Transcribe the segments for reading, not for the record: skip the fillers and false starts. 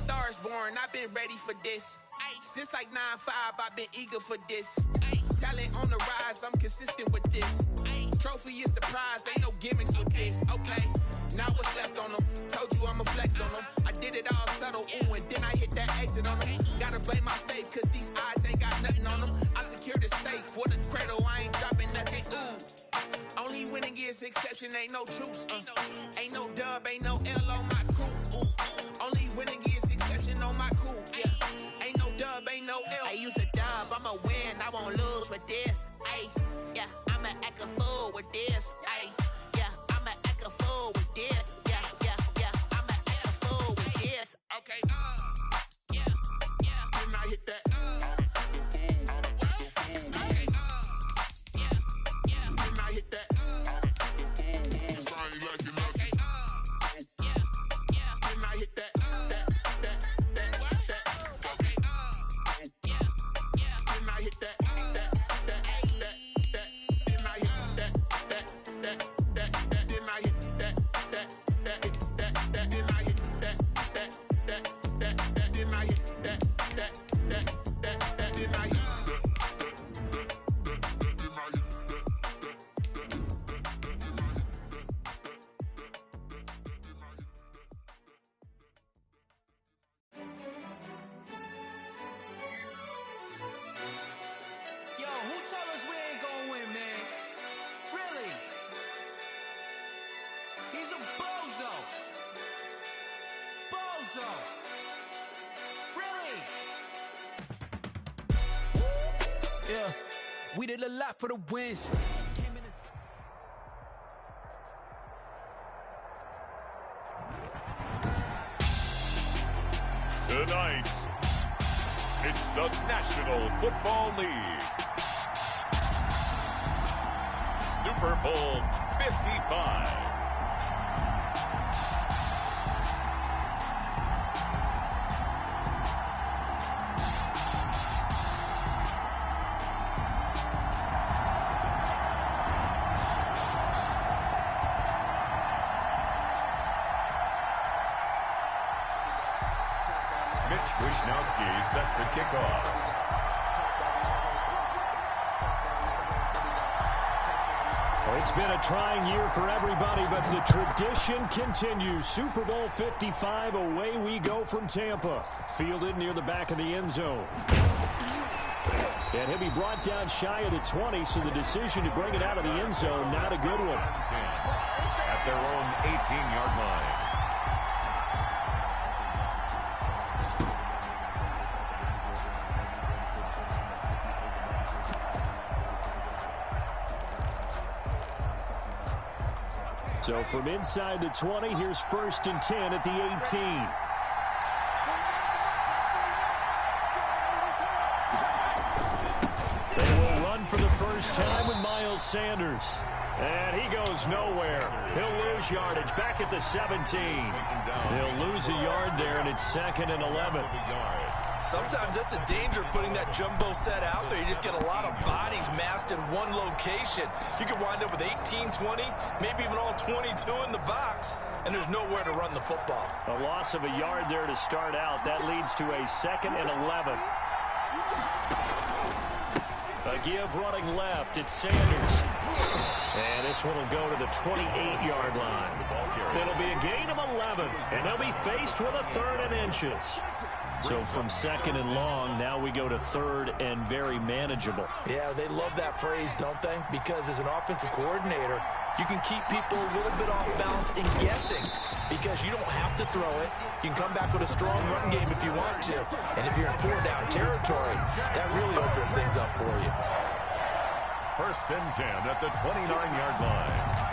Stars born, I've been ready for this. Since like 9-5, I've been eager for this. Talent on the rise, I'm consistent with this. Trophy is the prize, ain't no gimmicks with this. Okay, now what's left on them? Told you I'ma flex on them. I did it all subtle, ooh, and then I hit that exit on them. Gotta blame my faith, cause these odds ain't got nothing on them. I secured the safe for the cradle, I ain't dropping nothing, ooh. Only winning is exception, ain't no truce. Ain't no dub, ain't no L on my crew. Ooh. Only winning is exception on my crew. Yeah. Ain't no dub, ain't no L. I use a dub, I'ma win, I won't lose with this. Ay, yeah, I'ma act a fool with this. Ay, yeah, I'ma act a fool with this. Yeah, yeah, yeah, I'ma act a fool with this. Okay, yeah, yeah. Then I hit that. Yeah, we did a lot for the wins. Tonight, it's the National Football League. Super Bowl 55. Wishnowsky set to kick off. Well, it's been a trying year for everybody, but the tradition continues. Super Bowl 55, away we go from Tampa. Fielded near the back of the end zone. And he'll be brought down shy of the 20, so the decision to bring it out of the end zone, not a good one. At their own 18-yard line. So from inside the 20, here's 1st and 10 at the 18. They will run for the first time with Miles Sanders. And he goes nowhere. He'll lose yardage back at the 17. He'll lose a yard there, and it's 2nd and 11. Sometimes that's a danger putting that jumbo set out there. You just get a lot of bodies massed in one location. You could wind up with 18, 20, maybe even all 22 in the box, and there's nowhere to run the football. A loss of a yard there to start out. That leads to a 2nd and 11. A give running left. It's Sanders. And this one will go to the 28-yard line. It'll be a gain of 11, and they'll be faced with a 3rd and inches. So from 2nd and long, now we go to 3rd and very manageable. Yeah, they love that phrase, don't they? Because as an offensive coordinator, you can keep people a little bit off balance and guessing because you don't have to throw it. You can come back with a strong run game if you want to. And if you're in 4-down territory, that really opens things up for you. 1st and 10 at the 29-yard line.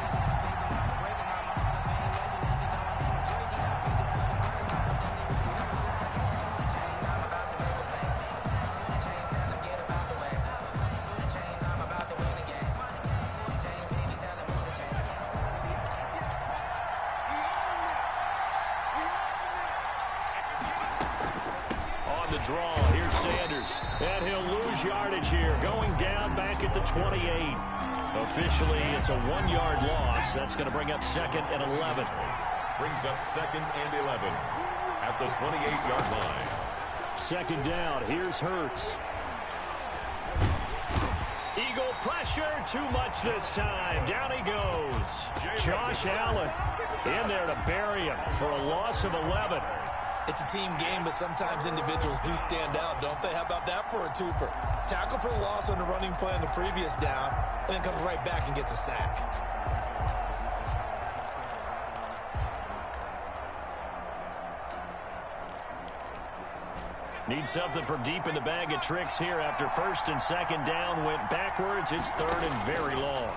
Draw. Here's Sanders. And he'll lose yardage here. Going down back at the 28. Officially, it's a 1-yard loss. That's going to bring up 2nd and 11. Brings up 2nd and 11. At at the 28-yard line. Second down. Here's Hurts. Eagle pressure. Too much this time. Down he goes. Josh Allen in there to bury him for a loss of 11. It's a team game, but sometimes individuals do stand out, don't they? How about that for a twofer? Tackle for the loss on the running play on the previous down, and then comes right back and gets a sack. Need something from deep in the bag of tricks here after first and second down went backwards. It's third and very long.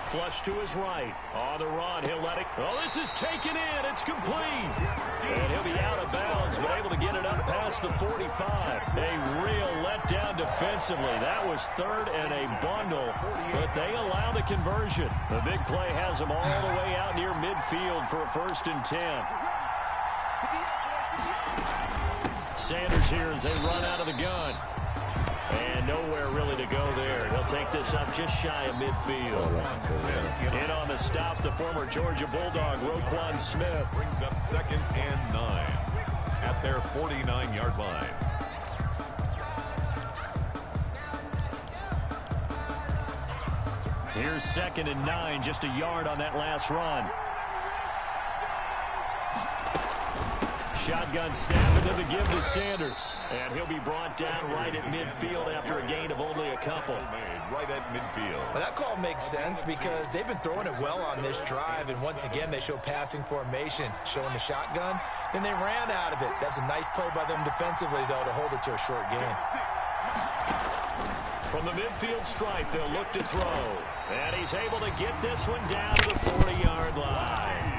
Flush to his right. On the run, he'll let it. Oh, this is taken in. It's complete. And he'll be out of bounds, but able to get it up past the 45. A real letdown defensively. That was third and a bundle, but they allow the conversion. The big play has them all the way out near midfield for a first and 10. Sanders here as they run out of the gun. And nowhere really to go there. He'll take this up just shy of midfield. In on the stop, the former Georgia Bulldog, Roquan Smith. Brings up 2nd and 9 at their 49-yard line. Here's 2nd and 9, just a yard on that last run. Shotgun snap and then to give to Sanders. And he'll be brought down right at midfield after a gain of only a couple. Right at midfield. Well, that call makes sense because they've been throwing it well on this drive, and once again they show passing formation, showing the shotgun. Then they ran out of it. That's a nice play by them defensively, though, to hold it to a short gain. From the midfield stripe, they'll look to throw. And he's able to get this one down to the 40-yard line.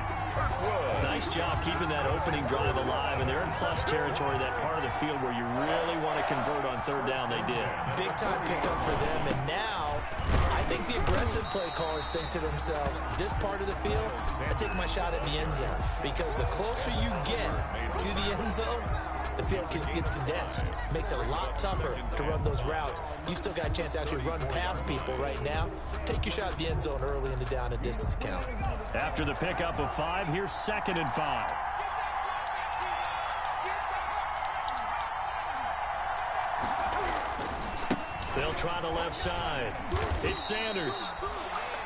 Nice job keeping that opening drive alive, and they're in plus territory, that part of the field where you really want to convert on third down. They did. Big-time pickup for them, and now I think the aggressive play callers think to themselves, this part of the field, I take my shot at the end zone, because the closer you get to the end zone, the field gets condensed. Makes it a lot tougher to run those routes. You still got a chance to actually run past people right now. Take your shot at the end zone early in the down and distance count. After the pickup of 5, here's 2nd and 5. They'll try the left side. It's Sanders.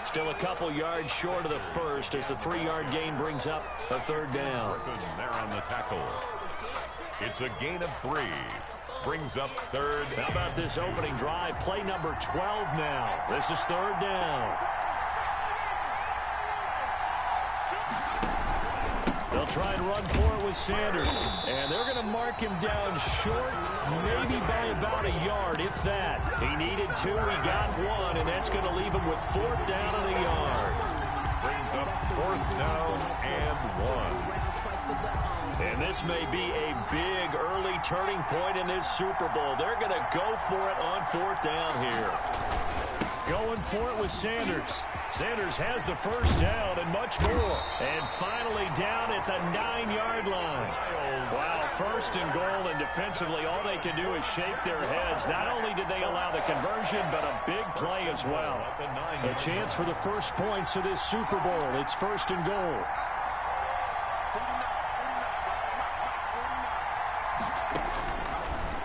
Still a couple yards short of the first as the 3-yard gain brings up a third down. There on the tackle. It's a gain of 3. Brings up third. How about this opening drive? Play number 12 now. This is third down. They'll try and run for it with Sanders. And they're going to mark him down short, maybe by about a yard, if that. He needed 2, he got 1, and that's going to leave him with 4th down and a yard. Brings up 4th down and 1. And this may be a big early turning point in this Super Bowl. They're going to go for it on 4th down here. Going for it with Sanders. Sanders has the first down and much more. And finally down at the 9-yard line. Wow, 1st and goal, and defensively all they can do is shake their heads. Not only did they allow the conversion, but a big play as well. A chance for the first points of this Super Bowl. It's 1st and goal.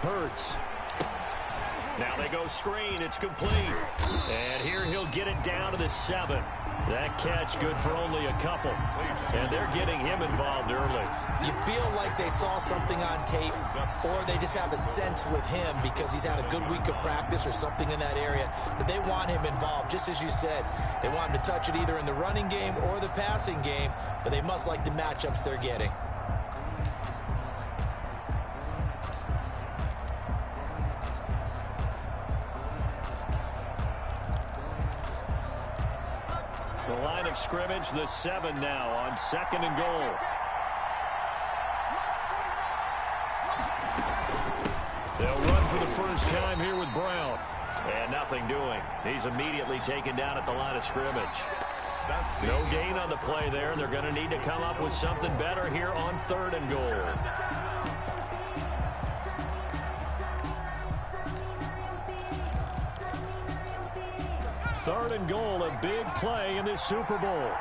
Hurts. Now they go screen. It's complete. And here he'll get it down to the 7. That catch good for only a couple. And they're getting him involved early. You feel like they saw something on tape, or they just have a sense with him because he's had a good week of practice or something in that area that they want him involved. Just as you said, they want him to touch it either in the running game or the passing game, but they must like the matchups they're getting. The line of scrimmage, the 7 now on 2nd and goal. They'll run for the first time here with Brown. And nothing doing. He's immediately taken down at the line of scrimmage. No gain on the play there. They're going to need to come up with something better here on 3rd and goal. Third and goal, a big play in this Super Bowl.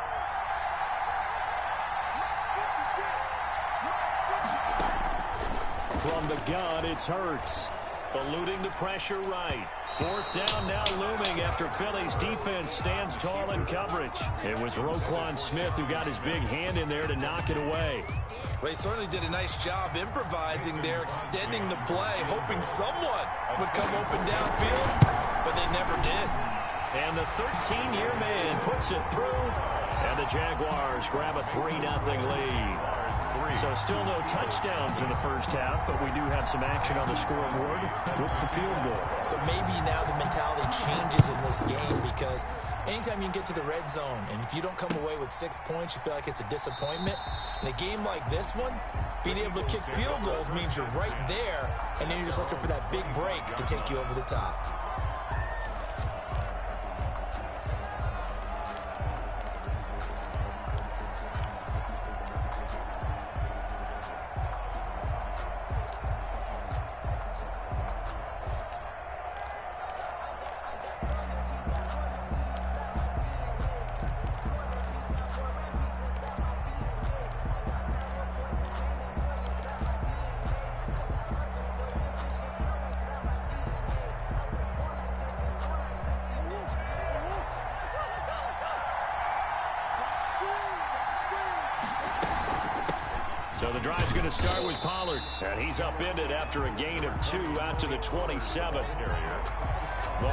from the gun, it's Hurts. Eluding the pressure right. Fourth down now looming after Philly's defense stands tall in coverage. It was Roquan Smith who got his big hand in there to knock it away. They certainly did a nice job improvising there, extending the play, hoping someone would come open downfield, but they never did. And the 13-year man puts it through, and the Jaguars grab a 3-0 lead. So still no touchdowns in the first half, but we do have some action on the scoreboard with the field goal. So maybe now the mentality changes in this game, because anytime you can get to the red zone, and if you don't come away with 6 points, you feel like it's a disappointment. In a game like this one, being able to kick field goals means you're right there, and then you're just looking for that big break to take you over the top. So the drive's going to start with Pollard, and he's upended after a gain of 2 out to the 27.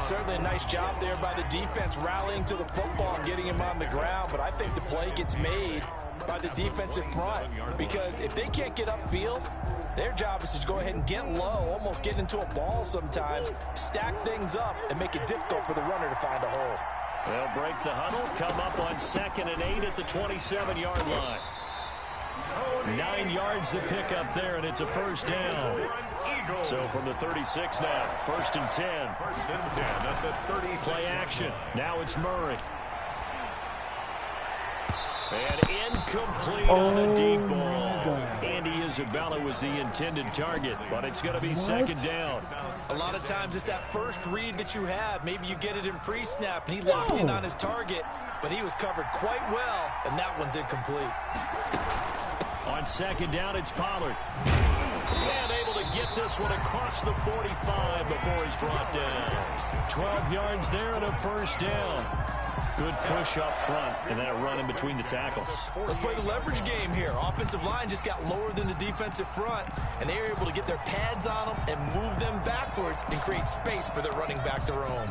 Certainly a nice job there by the defense rallying to the football and getting him on the ground, but I think the play gets made by the defensive front, because if they can't get upfield, their job is to go ahead and get low, almost get into a ball sometimes, stack things up, and make it difficult for the runner to find a hole. They'll break the huddle, come up on 2nd and 8 at the 27-yard line. 9 yards to pick up there, and it's a first down. So from the 36 now, 1st and 10. 1st and 10 at the 36. Play action. Now it's Murray. And incomplete on the deep ball. Andy Isabella was the intended target, but it's going to be 2nd down. A lot of times it's that first read that you have. Maybe you get it in pre-snap, and he locked in on his target, but he was covered quite well, and that one's incomplete. On 2nd down, it's Pollard. And able to get this one across the 45 before he's brought down. 12 yards there and a first down. Good push up front and then a run in between the tackles. Let's play the leverage game here. Offensive line just got lower than the defensive front, and they were able to get their pads on them and move them backwards and create space for their running back to roam.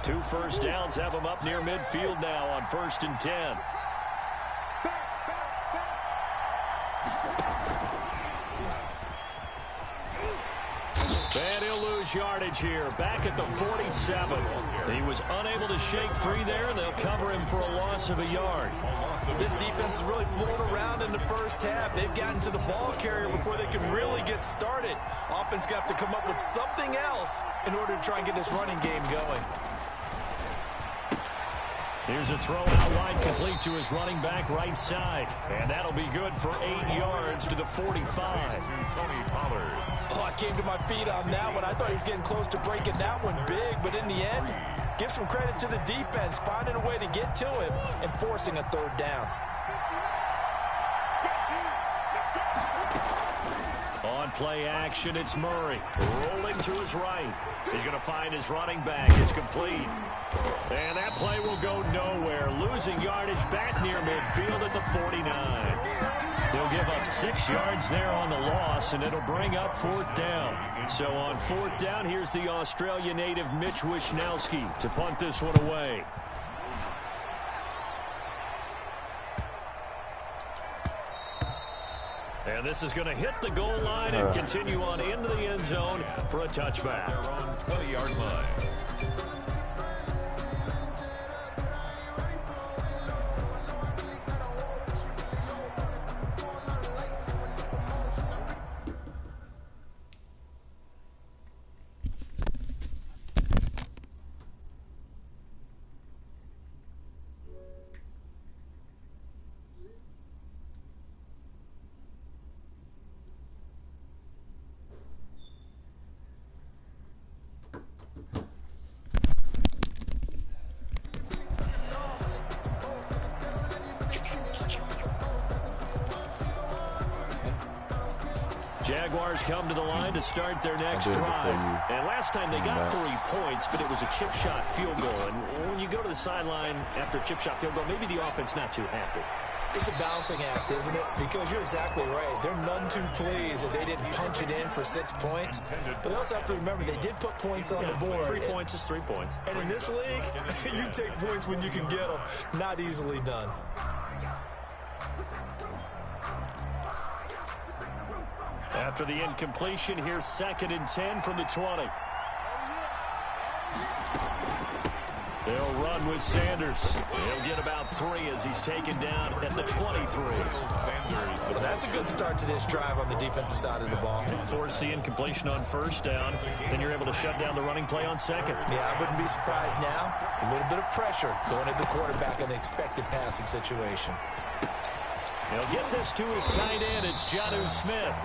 2 first downs have them up near midfield now on 1st and 10. And he'll lose yardage here. Back at the 47. He was unable to shake free there, and they'll cover him for a loss of a yard. This defense is really floating around in the first half. They've gotten to the ball carrier before they can really get started. Offense got to come up with something else in order to try and get this running game going. Here's a throw out wide, complete to his running back right side. And that'll be good for 8 yards to the 45. Tony Pollard. Oh, I came to my feet on that one. I thought he was getting close to breaking that one big, but in the end, give some credit to the defense, finding a way to get to him and forcing a 3rd down. On play action, it's Murray. Rolling to his right. He's going to find his running back. It's complete. And that play will go nowhere. Losing yardage back near midfield at the 49. They'll give up 6 yards there on the loss, and it'll bring up 4th down. So on 4th down, here's the Australia native Mitch Wishnowski to punt this one away. And this is going to hit the goal line and continue on into the end zone for a touchback. They're on 20-yard line. Jaguars come to the line to start their next drive. And last time they got 3 points, but it was a chip shot field goal. And when you go to the sideline after a chip shot field goal, maybe the offense not too happy. It's a balancing act, isn't it? Because you're exactly right. They're none too pleased that they didn't punch it in for 6 points. But they also have to remember they did put points on the board. 3 points is 3 points. And in this league, you take points when you can get them. Not easily done. After the incompletion, here's 2nd and 10 from the 20. They'll run with Sanders. He'll get about 3 as he's taken down at the 23. Well, that's a good start to this drive on the defensive side of the ball. Force the incompletion on 1st down. Then you're able to shut down the running play on 2nd. Yeah, I wouldn't be surprised now. A little bit of pressure going at the quarterback in an expected passing situation. He'll get this to his tight end. It's Jonnu Smith.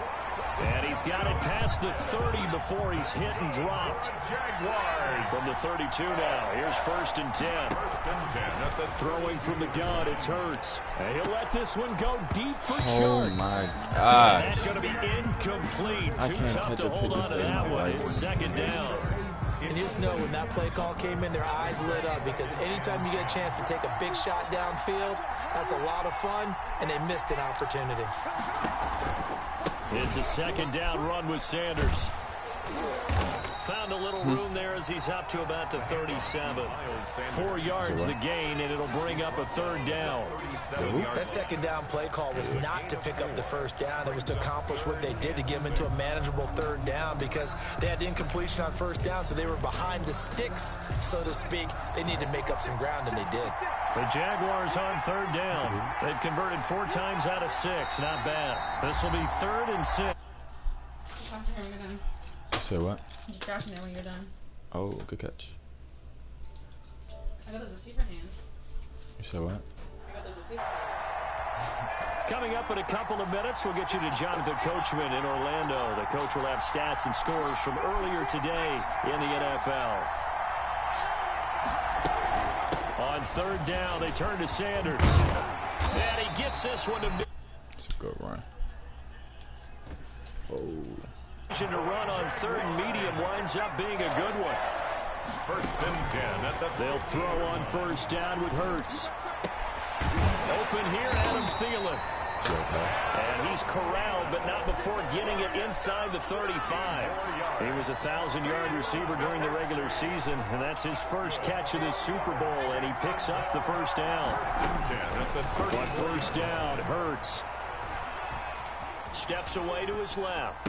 And he's got it past the 30 before he's hit and dropped. Jaguars. From the 32 now. Here's 1st and 10. 1st and 10 at the Throwing from the gun, it's Hurts. And he'll let this one go deep for Chark. Oh my God. That's going to be incomplete. Too tough to hold on to that one. It's 2nd down. And you just know when that play call came in, their eyes lit up because anytime you get a chance to take a big shot downfield, that's a lot of fun, and they missed an opportunity. It's a 2nd down run with Sanders. Found a little room there as he's up to about the 37. 4 yards the gain, and it'll bring up a 3rd down. That 2nd down play call was not to pick up the 1st down. It was to accomplish what they did to get them into a manageable 3rd down because they had incompletion on 1st down, so they were behind the sticks, so to speak. They needed to make up some ground, and they did. The Jaguars on 3rd down. They've converted 4 times out of 6. Not bad. This will be 3rd and 6. Talk to her when you're done. So what? Just drop me there when you're done. Oh, good catch. I got those receiver hands. You said what? I got those receiver hands. Coming up in a couple of minutes, we'll get you to Jonathan Coachman in Orlando. The coach will have stats and scores from earlier today in the NFL. On 3rd down, they turn to Sanders. And he gets this one to me. It's a good run. Oh. To run on 3rd and medium winds up being a good one. 1st and 10 at the They'll throw on 1st down with Hurts. Open here, Adam Thielen. And he's corralled, but not before getting it inside the 35. He was a 1,000-yard receiver during the regular season, and that's his first catch of this Super Bowl, and he picks up the 1st down. 1st and 10 at the On 1st down, Hurts steps away to his left.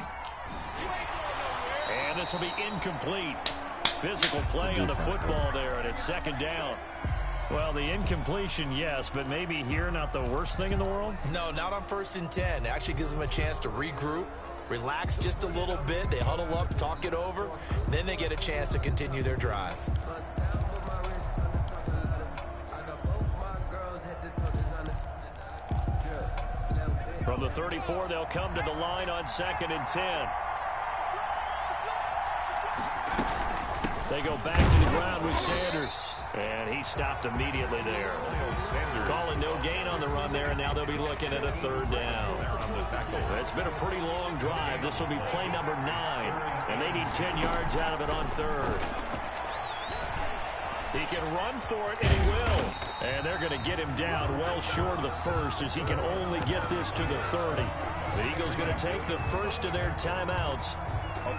And this will be incomplete. Physical play on the football there, and it's 2nd down. Well, the incompletion, yes, but maybe here not the worst thing in the world? No, not on 1st and 10. It actually gives them a chance to regroup, relax just a little bit. They huddle up, talk it over, then they get a chance to continue their drive. From the 34, they'll come to the line on 2nd and 10. They go back to the ground with Sanders. And he stopped immediately there. Calling no gain on the run there, and now they'll be looking at a 3rd down. It's been a pretty long drive. This will be play number 9. And they need 10 yards out of it on 3rd. He can run for it, and he will. And they're going to get him down well short of the 1st as he can only get this to the 30. The Eagles going to take the first of their timeouts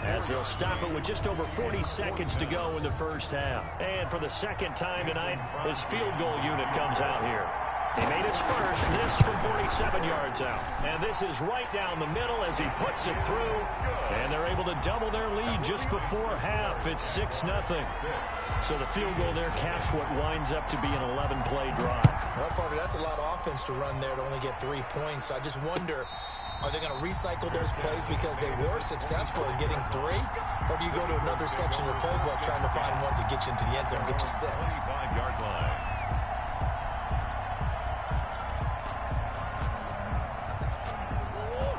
as they'll stop it with just over 40 seconds to go in the 1st half. And for the 2nd time tonight, his field goal unit comes out here. He made his first, this from 47 yards out. And this is right down the middle as he puts it through. And they're able to double their lead just before half. It's 6-0. So the field goal there caps what winds up to be an 11-play drive. Well, Parker, that's a lot of offense to run there to only get 3 points. I just wonder, are they going to recycle those plays because they were successful in getting 3? Or do you go to another section of the playbook trying to find ones that get you into the end zone and get you 6? 25-yard line.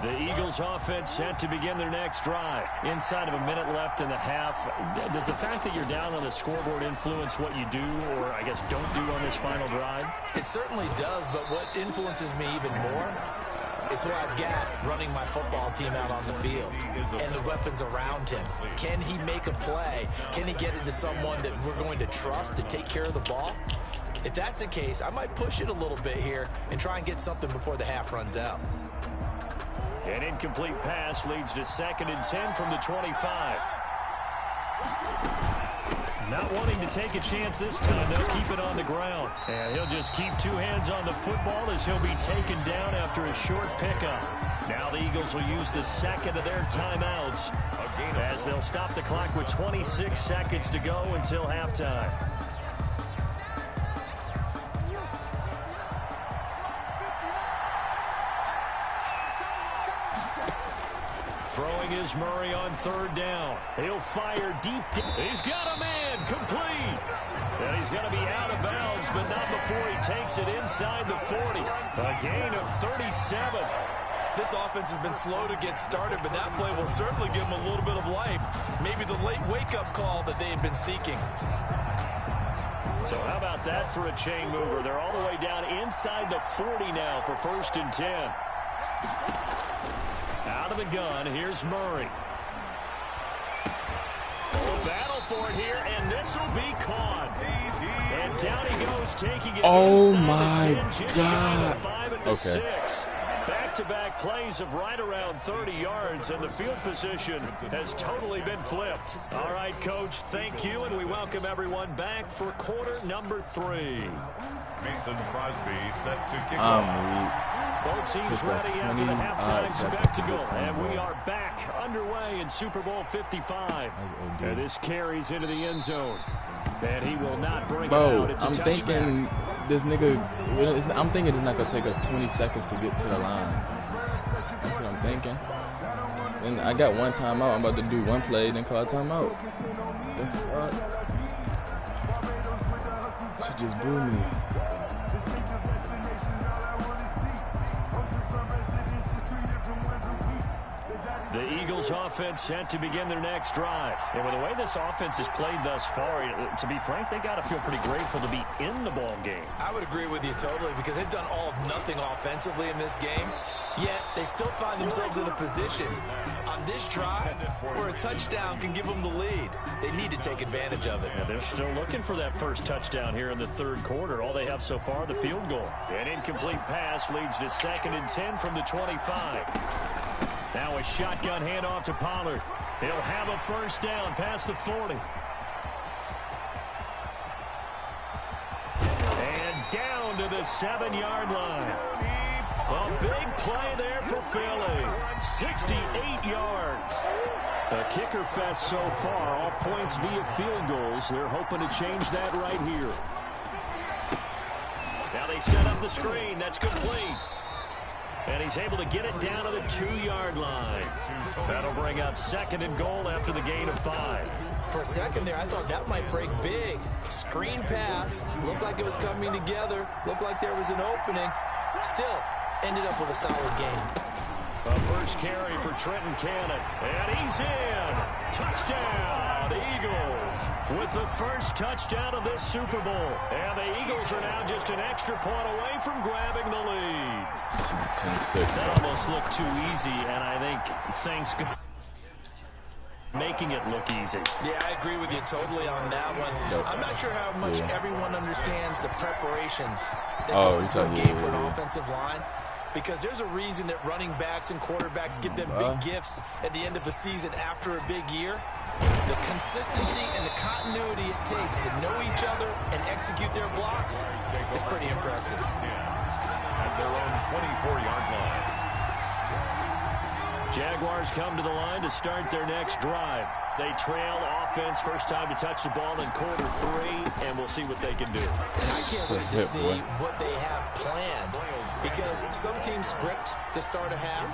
The Eagles offense set to begin their next drive. Inside of a minute left in the half. Does the fact that you're down on the scoreboard influence what you do or, I guess, don't do on this final drive? It certainly does, but what influences me even more, is who I've got running my football team out on the field and the weapons around him. Can he make a play? Can he get into someone that we're going to trust to take care of the ball? If that's the case, I might push it a little bit here and try and get something before the half runs out. An incomplete pass leads to 2nd and 10 from the 25. Not wanting to take a chance this time, they'll keep it on the ground. And he'll just keep 2 hands on the football as he'll be taken down after a short pickup. Now the Eagles will use the 2nd of their timeouts as they'll stop the clock with 26 seconds to go until halftime. Throwing is Murray on 3rd down. He'll fire deep. He's got a man complete. And he's going to be out of bounds, but not before he takes it inside the 40. A gain of 37. This offense has been slow to get started, but that play will certainly give them a little bit of life. Maybe the late wake-up call that they had been seeking. So how about that for a chain mover? They're all the way down inside the 40 now for 1st and 10. Out of the gun, here's Murray. A battle for it here, and this will be caught. And down he goes, taking it inside the 10, just shy of the 5 at the 6. Back-to-back plays of right around 30 yards, and the field position has totally been flipped. All right, Coach, thank you, and we welcome everyone back for quarter number 3. Mason Crosby set to kick off. Both teams ready after the halftime spectacle, and we are back underway in Super Bowl 55. And this carries into the end zone, and he will not bring it out. It's a touchback. Thinking this nigga. I'm thinking it's not gonna take us 20 seconds to get to the line. That's what I'm thinking. And I got one timeout. I'm about to do one play, then call a timeout. She just blew me. The Eagles offense set to begin their next drive. And with the way this offense has played thus far, to be frank, they got to feel pretty grateful to be in the ball game. I would agree with you totally, because they've done all of nothing offensively in this game, yet they still find themselves in a position on this drive where a touchdown can give them the lead. They need to take advantage of it. Yeah, they're still looking for that first touchdown here in the 3rd quarter. All they have so far, the field goal. An incomplete pass leads to 2nd and 10 from the 25. Now a shotgun handoff to Pollard. He'll have a first down past the 40. And down to the 7-yard line. A big play there for Philly. 68 yards. A kicker fest so far. All points via field goals. They're hoping to change that right here. Now they set up the screen. That's complete. And he's able to get it down to the 2-yard line. That'll bring up 2nd and goal after the gain of 5. For a second there, I thought that might break big. Screen pass. Looked like it was coming together. Looked like there was an opening. Still, ended up with a solid game. A first carry for Trenton Cannon. And he's in. Touchdown, Eagles. With the first touchdown of this Super Bowl. And the Eagles are now just an extra point away from grabbing the lead. That almost looked too easy, and I think thanks God making it look easy. Yeah, I agree with you totally on that one. I'm not sure how much everyone understands the preparations that go into a game for an offensive line, because there's a reason that running backs and quarterbacks get them big gifts at the end of the season after a big year. The consistency and the continuity it takes to know each other and execute their blocks is pretty impressive. At their own 24-yard line. Jaguars come to the line to start their next drive. They trail offense, first time to touch the ball in quarter 3, and we'll see what they can do. And I can't wait to see what they have planned, because some teams script to start a half.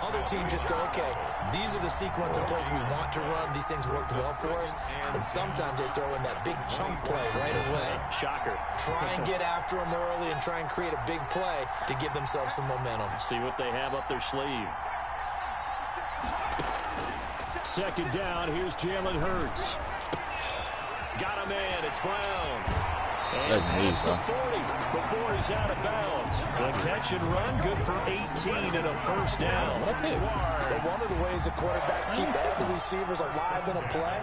Other teams just go, okay, these are the sequence of plays we want to run. These things worked well for us. And sometimes they throw in that big chunk play right away. Shocker. Try and get after them early and try and create a big play to give themselves some momentum. See what they have up their sleeve. 2nd down, here's Jalen Hurts. Got a man, it's Brown. And past the 40 before he's out of bounds. The catch and run, good for 18 and a first down. But one of the ways the quarterbacks keep all the receivers alive in a play,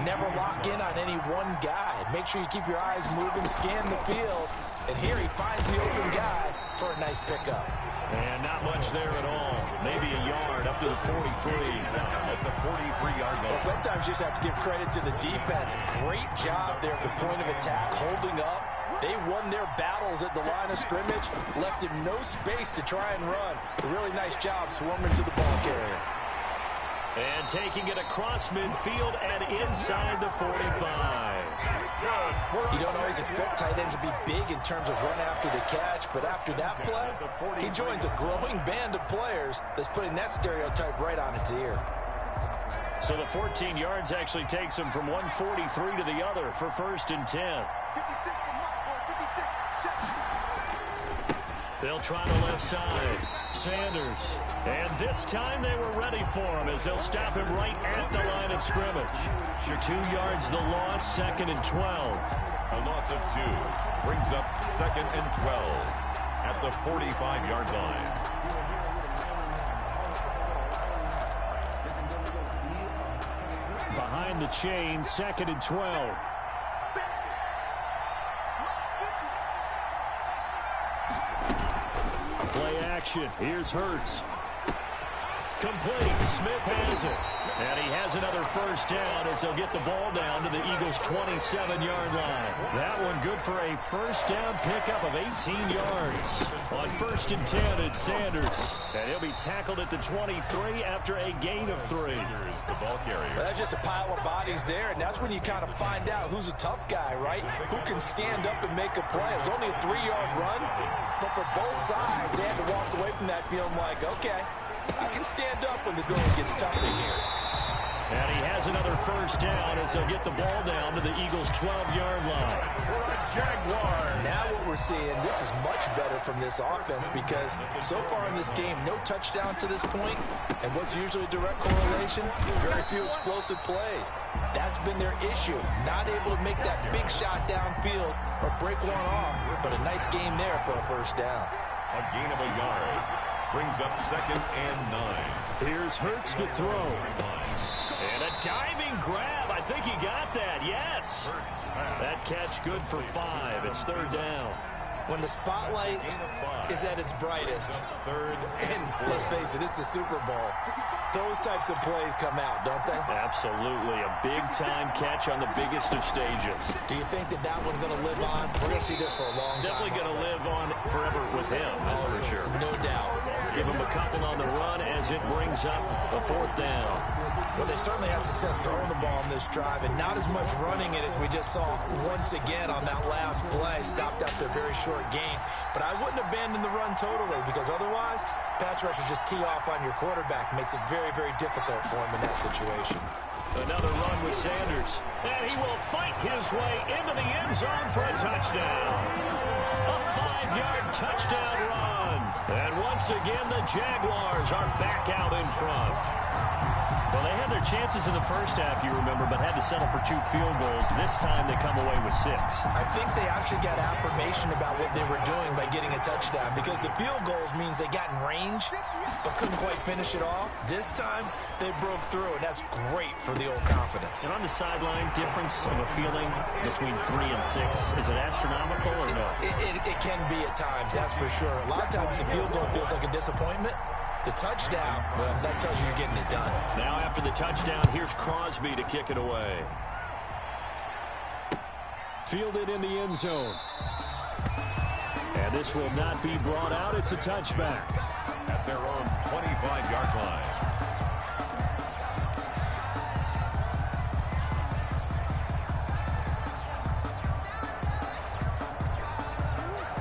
never lock in on any one guy. Make sure you keep your eyes moving, scan the field, and here he finds the open guy for a nice pickup. And not much there at all. Maybe a yard up to the 43. At the 43-yard line. Well, sometimes you just have to give credit to the defense. Great job there at the point of attack, holding up. They won their battles at the line of scrimmage, left him no space to try and run. A really nice job swarming to the ball carrier. And taking it across midfield and inside the 45. You don't always expect tight ends to be big in terms of run after the catch, but after that play, he joins a growing band of players that's putting that stereotype right on its ear. So the 14 yards actually takes him from 143 to the other for 1st and 10. They'll try the left side. Sanders. And this time they were ready for him as they'll stop him right at the line of scrimmage. 2 yards the loss, 2nd and 12. A loss of 2 brings up 2nd and 12 at the 45-yard line. Behind the chain, 2nd and 12. Play action. Here's Hurts. Complete. Smith has it. And he has another first down as they'll get the ball down to the Eagles' 27-yard line. That one good for a first down pickup of 18 yards. On 1st and 10, it's Sanders. And he'll be tackled at the 23 after a gain of 3. Here's the ball carrier. Well, that's just a pile of bodies there, and that's when you kind of find out who's a tough guy, right? Who can stand up and make a play. It was only a 3-yard run, but for both sides, they had to walk away from that feeling like, okay, I can stand up when the going gets tough in here. And he has another first down as they'll get the ball down to the Eagles' 12-yard line. Jaguars. Now what we're seeing, this is much better from this offense because so far in this game, no touchdown to this point, and what's usually a direct correlation? Very few explosive plays. That's been their issue. Not able to make that big shot downfield or break one off, but a nice game there for a first down. A gain of a yard brings up 2nd and 9. Here's Hurts to throw. And a diving grab. I think he got that. Yes. That catch good for 5. It's 3rd down. When the spotlight is at its brightest, and let's face it, it's the Super Bowl, those types of plays come out, don't they? Absolutely. A big-time catch on the biggest of stages. Do you think that that one's going to live on? We're going to see this for a long time. Definitely going to live on forever with him, that's for sure. No doubt. Give him a couple on the run as it brings up a 4th down. Well, they certainly had success throwing the ball on this drive, and not as much running it as we just saw once again on that last play. Stopped after a very short gain. But I wouldn't abandon the run totally, because otherwise, pass rushers just tee off on your quarterback. Makes it very, very difficult for him in that situation. Another run with Sanders. And he will fight his way into the end zone for a touchdown. A 5-yard touchdown run. And once again, the Jaguars are back out in front. Well, they had their chances in the first half, you remember, but had to settle for 2 field goals. This time they come away with 6. I think they actually got affirmation about what they were doing by getting a touchdown, because the field goals means they got in range but couldn't quite finish it off. This time they broke through, and that's great for the old confidence. And on the sideline, difference of a feeling between 3 and 6, is it astronomical or no? It can be at times, that's for sure. A lot of times the field goal feels like a disappointment. The touchdown, well, that tells you you're getting it done. Now after the touchdown, here's Crosby to kick it away. Fielded in the end zone. And this will not be brought out. It's a touchback. At their own 25-yard line.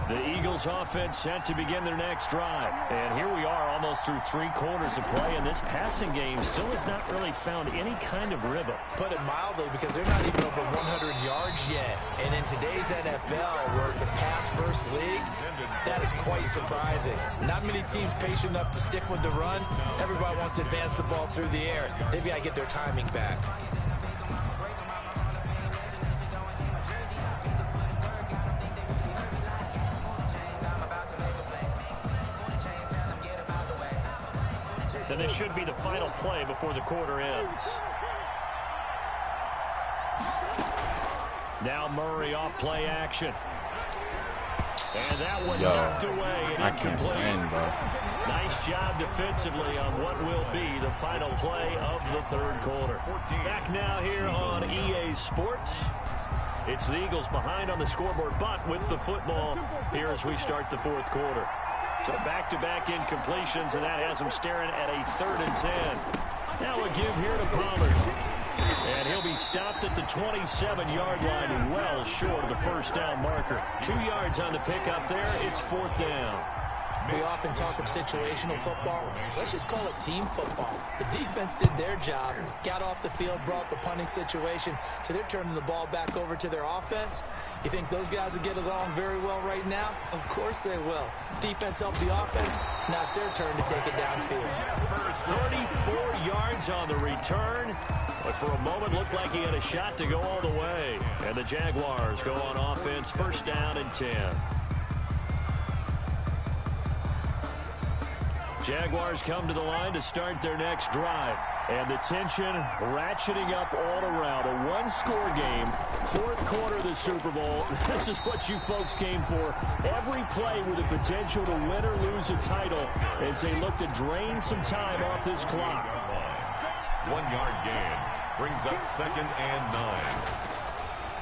The Eagles offense set to begin their next drive. And here we are almost through 3 quarters of play, and this passing game still has not really found any kind of rhythm. Put it mildly, because they're not even over 100 yards yet. And in today's NFL, where it's a pass-first league, that is quite surprising. Not many teams patient enough to stick with the run. Everybody wants to advance the ball through the air. They've got to get their timing back. then this should be the final play before the quarter ends. Now Murray off play action. And that one knocked away and incomplete. Nice job defensively on what will be the final play of the third quarter. Back now here on EA Sports. It's the Eagles behind on the scoreboard, but with the football here as we start the fourth quarter. So back-to-back incompletions, and that has them staring at a 3rd and 10. Now a give here to Pollard. And he'll be stopped at the 27-yard line, well short of the first down marker. 2 yards on the pickup there. It's 4th down. We often talk of situational football. Let's just call it team football. The defense did their job, got off the field, brought the punting situation, so they're turning the ball back over to their offense. You think those guys will get along very well right now? Of course they will. Defense helped the offense. Now it's their turn to take it downfield. 34 yards on the return, but for a moment looked like he had a shot to go all the way. And the Jaguars go on offense, 1st down and 10. Jaguars come to the line to start their next drive. And the tension ratcheting up all around. A one-score game, 4th quarter of the Super Bowl. This is what you folks came for. Every play with the potential to win or lose a title as they look to drain some time off this clock. 1-yard gain brings up 2nd and 9.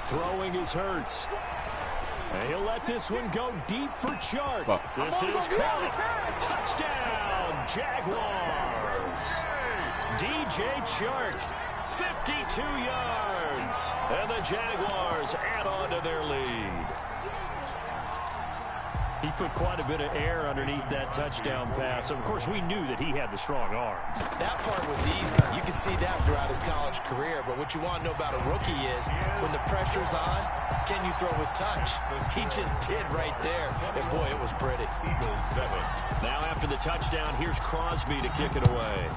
Throwing is Hurts. And he'll let this one go deep for Chark. Well, this is caught. Touchdown, Jaguars. DJ Chark, 52 yards. And the Jaguars add on to their lead. He put quite a bit of air underneath that touchdown pass. Of course, we knew that he had the strong arm. That part was easy. You could see that throughout his college career. But what you want to know about a rookie is when the pressure's on, can you throw with touch? He just did right there. And, boy, it was pretty. Eagles 7. Now after the touchdown, here's Crosby to kick it away.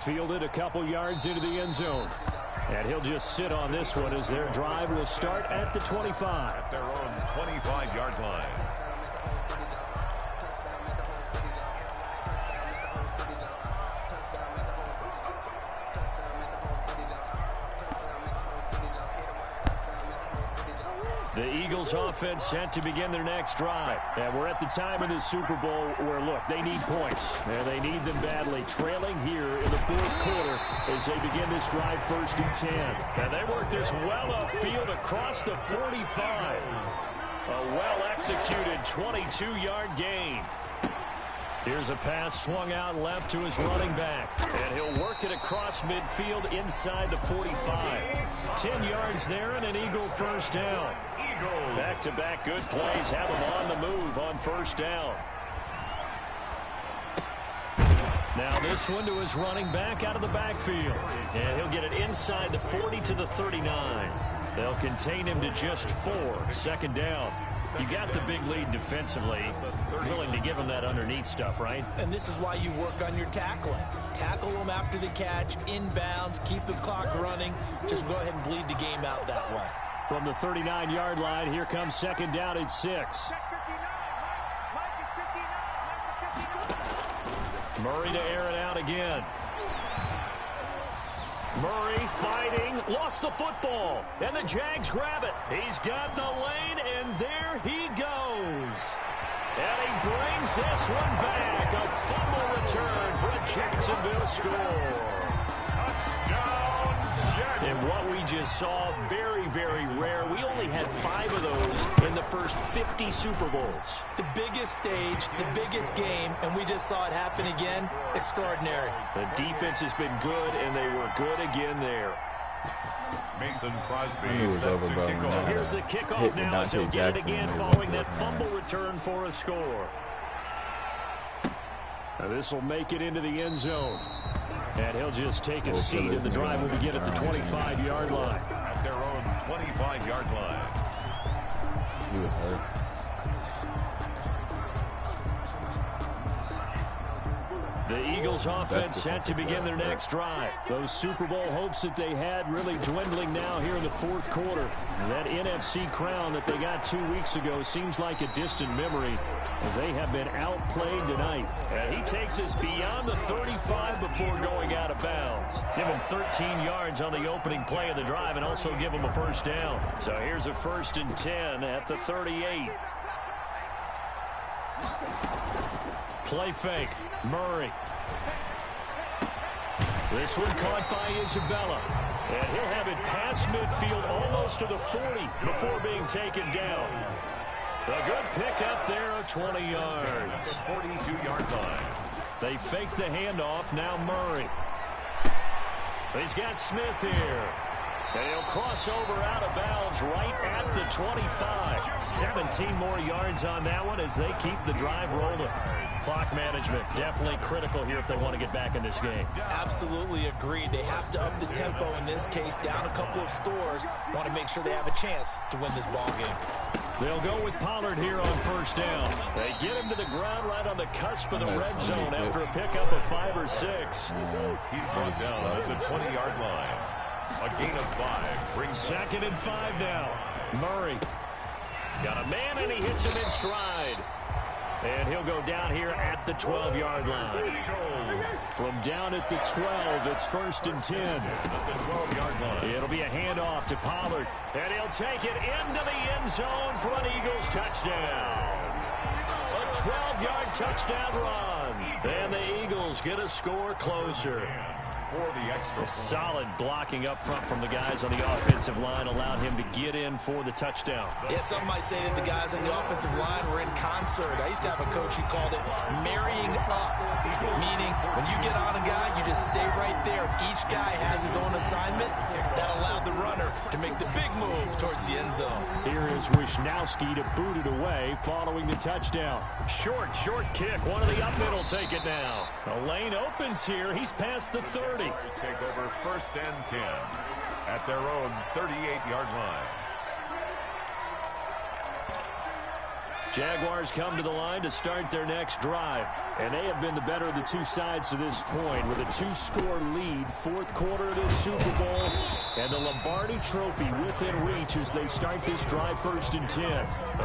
Fielded a couple yards into the end zone. And he'll just sit on this one as their drive will start at the 25. Their own 25-yard line. The Eagles offense set to begin their next drive. And we're at the time in the Super Bowl where, look, they need points. And they need them badly. Trailing here in the 4th quarter as they begin this drive 1st and 10. And they work this well upfield across the 45. A well-executed 22-yard gain. Here's a pass swung out left to his running back. And he'll work it across midfield inside the 45. 10 yards there and an Eagle 1st down. Back-to-back good plays have him on the move on 1st down. Now this one to his running back out of the backfield. And he'll get it inside the 40 to the 39. They'll contain him to just 4. 2nd down. You got the big lead defensively. Willing to give him that underneath stuff, right? And this is why you work on your tackling. Tackle them after the catch, inbounds, keep the clock running. Just go ahead and bleed the game out that way. From the 39-yard line, here comes 2nd down at 6. Murray to air it out again. Murray fighting, lost the football, and the Jags grab it. He's got the lane, and there he goes. And he brings this one back. A fumble return for a Jacksonville score. Touchdown, Jaguars. And what we just saw, very, very rare. We only had 5 of those in the first 50 Super Bowls. The biggest stage, the biggest game, and we just saw it happen again. Extraordinary. The defense has been good, and they were good again there. Mason Crosby I knew it was set over, to bro. kick Now off. Here's the kickoff Hit now as he'll Dante get it Jackson again when he following was that up, man. fumble return for a score. Now this will make it into the end zone. And he'll just take a seat, and the drive will begin at the 25-yard line. At their own 25-yard line. He was hurt. The Eagles offense set to begin their next drive. Those Super Bowl hopes that they had really dwindling now here in the fourth quarter. And that NFC crown that they got 2 weeks ago seems like a distant memory as they have been outplayed tonight. And he takes us beyond the 35 before going out of bounds. Give him 13 yards on the opening play of the drive and also give him a first down. So here's a 1st and 10 at the 38. Play fake. Murray. This one caught by Isabella. And he'll have it past midfield almost to the 40 before being taken down. A good pickup there of 20 yards. 42-yard line. They fake the handoff. Now Murray. He's got Smith here. And he'll cross over out of bounds right at the 25. 17 more yards on that one as they keep the drive rolling. Clock management definitely critical here if they want to get back in this game. Absolutely agreed. They have to up the tempo in this case, down a couple of scores. Want to make sure they have a chance to win this ball game. They'll go with Pollard here on first down. They get him to the ground right on the cusp of the red zone after a pickup of 5 or 6. He's brought down at the 20-yard line. A gain of 5 brings 2nd and 5 now. Murray got a man and he hits him in stride. And he'll go down here at the 12-yard line. From down at the 12, it's 1st and 10. at the 12-yard line. It'll be a handoff to Pollard. And he'll take it into the end zone for an Eagles touchdown. A 12-yard touchdown run. And the Eagles get a score closer. For the extra. Solid blocking up front from the guys on the offensive line allowed him to get in for the touchdown. Yeah, some might say that the guys on the offensive line were in concert. I used to have a coach who called it marrying up, meaning when you get on a guy, you just stay right there. Each guy has his own assignment that allowed the runner to make the big move towards the end zone. Here is Wisnowski to boot it away following the touchdown. Short kick. One of the up middle take it now. The lane opens here. He's past the 30. Take over 1st and 10 at their own 38-yard line. Jaguars come to the line to start their next drive. And they have been the better of the two sides to this point with a 2-score lead. 4th quarter of this Super Bowl. And the Lombardi Trophy within reach as they start this drive 1st and 10.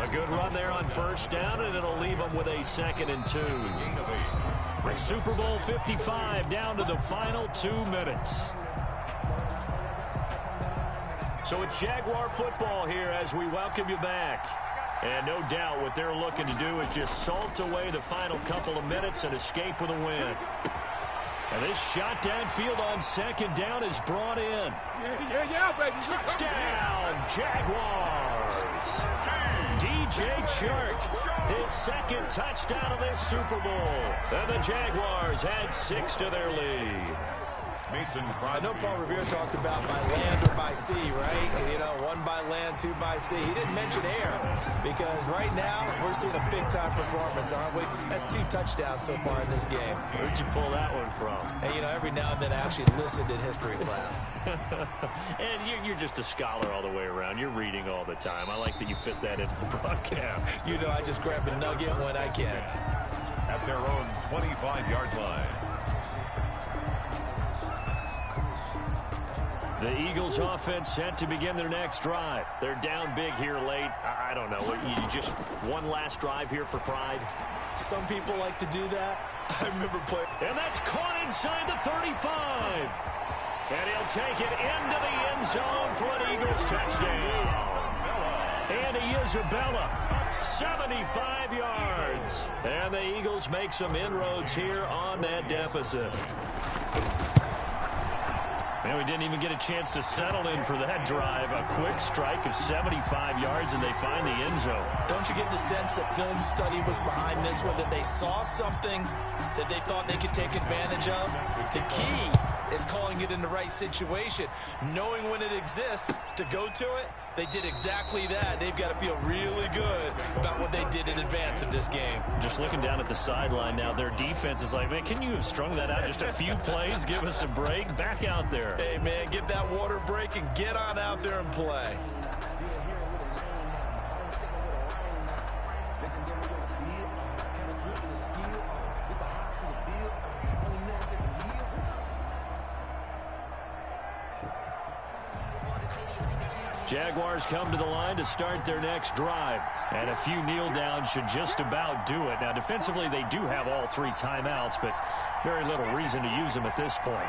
A good run there on first down, and it'll leave them with a 2nd and 2. Super Bowl 55 down to the final 2 minutes. So it's Jaguar football here as we welcome you back. And no doubt what they're looking to do is just salt away the final couple of minutes and escape with a win. And this shot downfield on 2nd down is brought in. Baby. Touchdown, Jaguars. DJ Chark, his 2nd touchdown of this Super Bowl. And the Jaguars add 6 to their lead. Mason I know Crosby. Paul Revere talked about by land or by sea, right? You know, 1 by land, 2 by sea. He didn't mention air because right now we're seeing a big-time performance, aren't we? That's 2 touchdowns so far in this game. Where'd you pull that one from? And, you know, every now and then I actually listened in history class. And you're just a scholar all the way around. You're reading all the time. I like that you fit that into the broadcast. You know, I just grab a nugget when I can. At their own 25-yard line. The Eagles offense set to begin their next drive. They're down big here late. I don't know. You just one last drive here for pride? Some people like to do that. I remember playing. And that's caught inside the 35. And he'll take it into the end zone for an Eagles touchdown. Andy Isabella, 75 yards. And the Eagles make some inroads here on that deficit. And we didn't even get a chance to settle in for that drive. A quick strike of 75 yards, and they find the end zone. Don't you get the sense that film study was behind this one, that they saw something that they thought they could take advantage of? The key is calling it in the right situation, knowing when it exists to go to it. They did exactly that. They've got to feel really good about what they did in advance of this game. Just looking down at the sideline now, their defense is like, man, can you have strung that out just a few plays? Give us a break. Back out there. Hey, man, give that water break and get on out there and play. Jaguars come to the line to start their next drive. And a few kneel downs should just about do it. Now, defensively, they do have all 3 timeouts, but very little reason to use them at this point.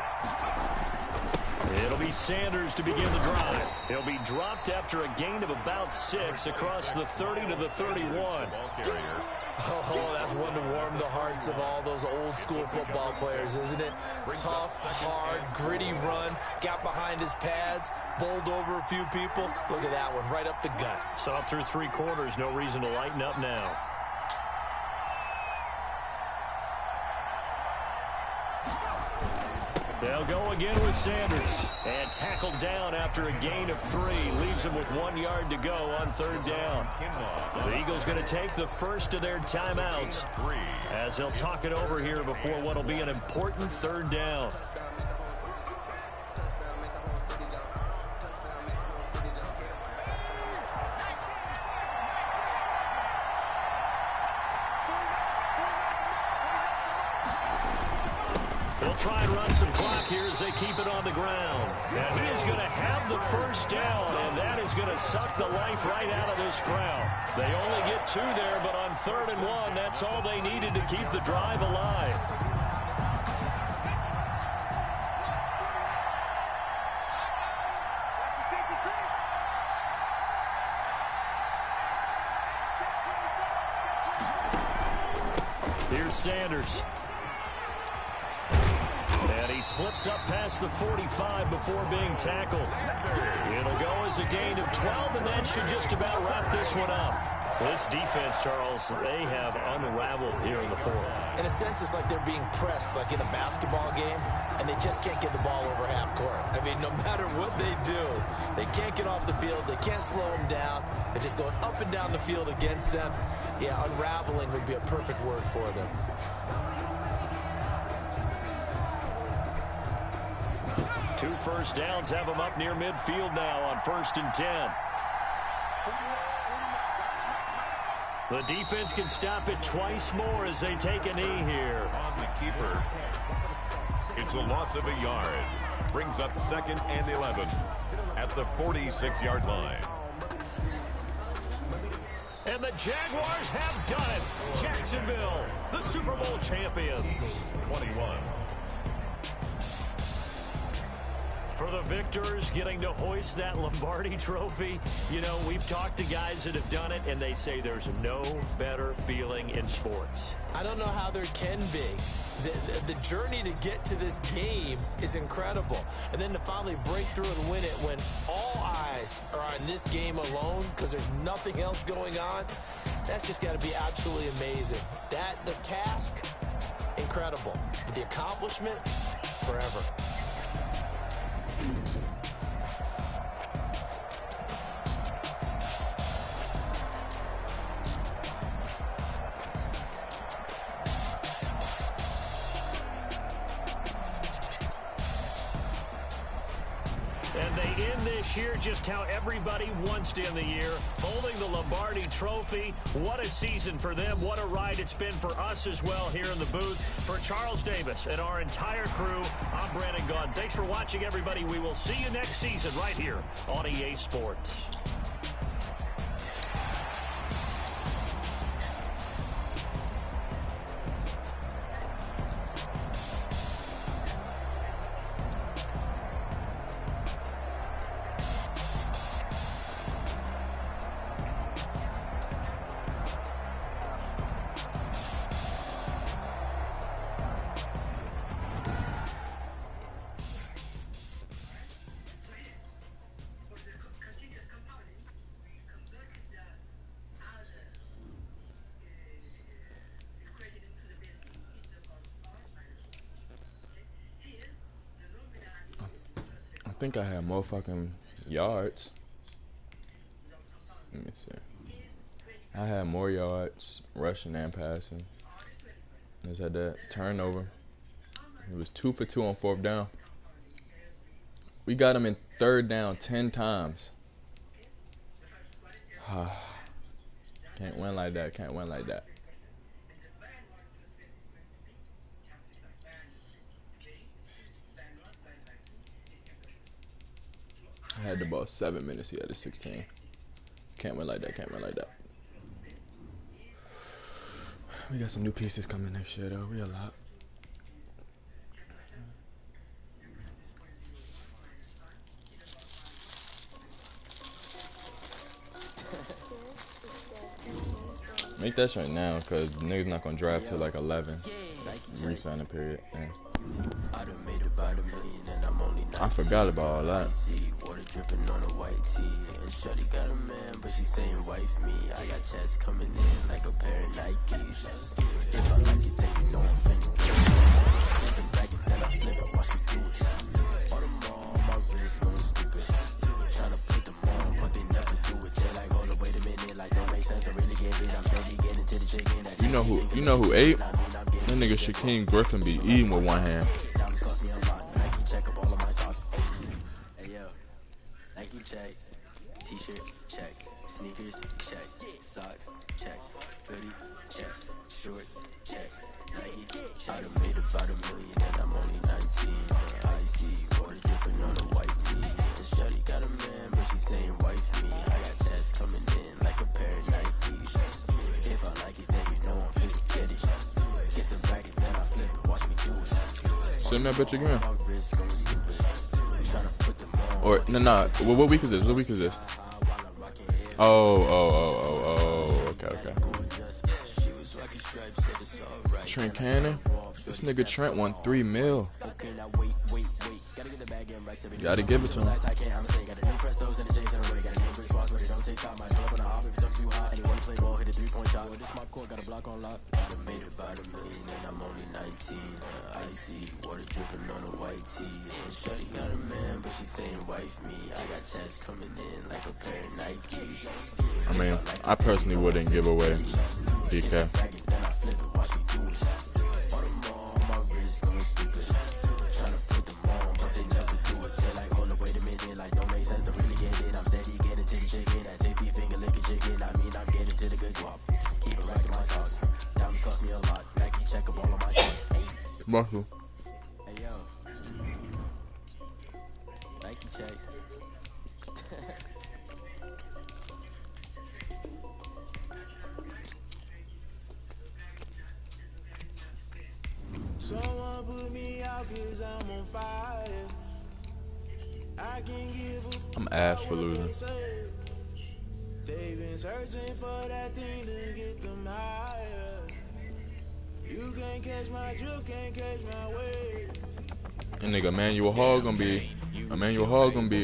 It'll be Sanders to begin the drive. He'll be dropped after a gain of about 6 across the 30 to the 31. Oh, that's one to warm the hearts of all those old school football players, isn't it? Tough, hard, gritty run, got behind his pads, bowled over a few people. Look at that one, right up the gut. Saw through 3 quarters, no reason to lighten up now. They'll go again with Sanders. And tackled down after a gain of 3. Leaves him with 1 yard to go on 3rd down. The Eagles going to take the first of their timeouts as they'll talk it over here before what will be an important 3rd down. Try and run some clock here as they keep it on the ground. Now he is going to have the first down, and that is going to suck the life right out of this crowd. They only get 2 there, but on 3rd and 1, that's all they needed to keep the drive alive. Here's Sanders. And he slips up past the 45 before being tackled. It'll go as a gain of 12, and that should just about wrap this one up. This defense, Charles, they have unraveled here in the 4th. In a sense, it's like they're being pressed, like in a basketball game, and they just can't get the ball over half court. I mean, no matter what they do, they can't get off the field. They can't slow them down. They're just going up and down the field against them. Yeah, unraveling would be a perfect word for them. 2 first downs have them up near midfield now on 1st and 10. The defense can stop it twice more as they take a knee here. On the keeper. It's a loss of a yard. Brings up 2nd and 11 at the 46-yard line. And the Jaguars have done it. Jacksonville, the Super Bowl champions. 21. For the victors, getting to hoist that Lombardi trophy, you know, we've talked to guys that have done it, and they say there's no better feeling in sports. I don't know how there can be. The journey to get to this game is incredible. And then to finally break through and win it when all eyes are on this game alone because there's nothing else going on, that's just got to be absolutely amazing. The task, incredible. But the accomplishment, forever. And they end this year just how everybody wants to end the year, holding the Lombardi trophy. What a season for them. What a ride it's been for us as well here in the booth. For Charles Davis and our entire crew, I'm Brandon Gaudin. Thanks for watching, everybody. We will see you next season right here on EA Sports. I think I had more fucking yards. Let me see. I had more yards rushing and passing. I just had that turnover. It was 2 for 2 on 4th down. We got him in 3rd down 10 times. Can't win like that. Can't win like that. I had about 7 minutes. He had a 16. Can't win like that. Can't win like that. We got some new pieces coming next year, though. We a lot. Make that shit now, cause niggas not gonna draft till like 11. Re-signing period. Yeah. I forgot about all that. Water dripping on a white tee, and shorty got a man, but she saying wife me. I got checks coming in like a pair of Nikes. If I like it, then you know I'm finna get it. Let them back it, then I flip it, watch me do it. All them on my wrist going stupid. Tryna put them on, but they never do it. They're like, hold up, wait a minute, like don't make sense. I really get it. I'm steady getting to the chicken. You know who ate? That nigga Shaquem Griffin be eating with one hand. Check, t-shirt, check, sneakers, check, socks, check, hoodie, check, shorts, check, Nike, check. I done made about $1 million and I'm only 19. I see water dripping on a white tee. And shorty got a man, but she saying wife me. I got checks coming in like a pair of Nikes. If I like it, then you know I'm finna get it. Get the bag and then I flip it, watch me do it. Send that bitch again. Or no. What week is this? What week is this? Oh. Okay. Trent Cannon. This nigga Trent won $3 million. You gotta give it to him. I see water dripping on a white tee. And shorty got a man, but she saying wife me. I got checks coming in like a pair of Nikes. I mean, I personally wouldn't give away DK. Marshall. Hey yo, Nike check. Someone put me out 'cause I'm on fire. I can give I'm ass for losing. They've been searching for that thing to get them higher. You can't catch my drift, can't catch my wave. And nigga Emmanuel Hall gonna be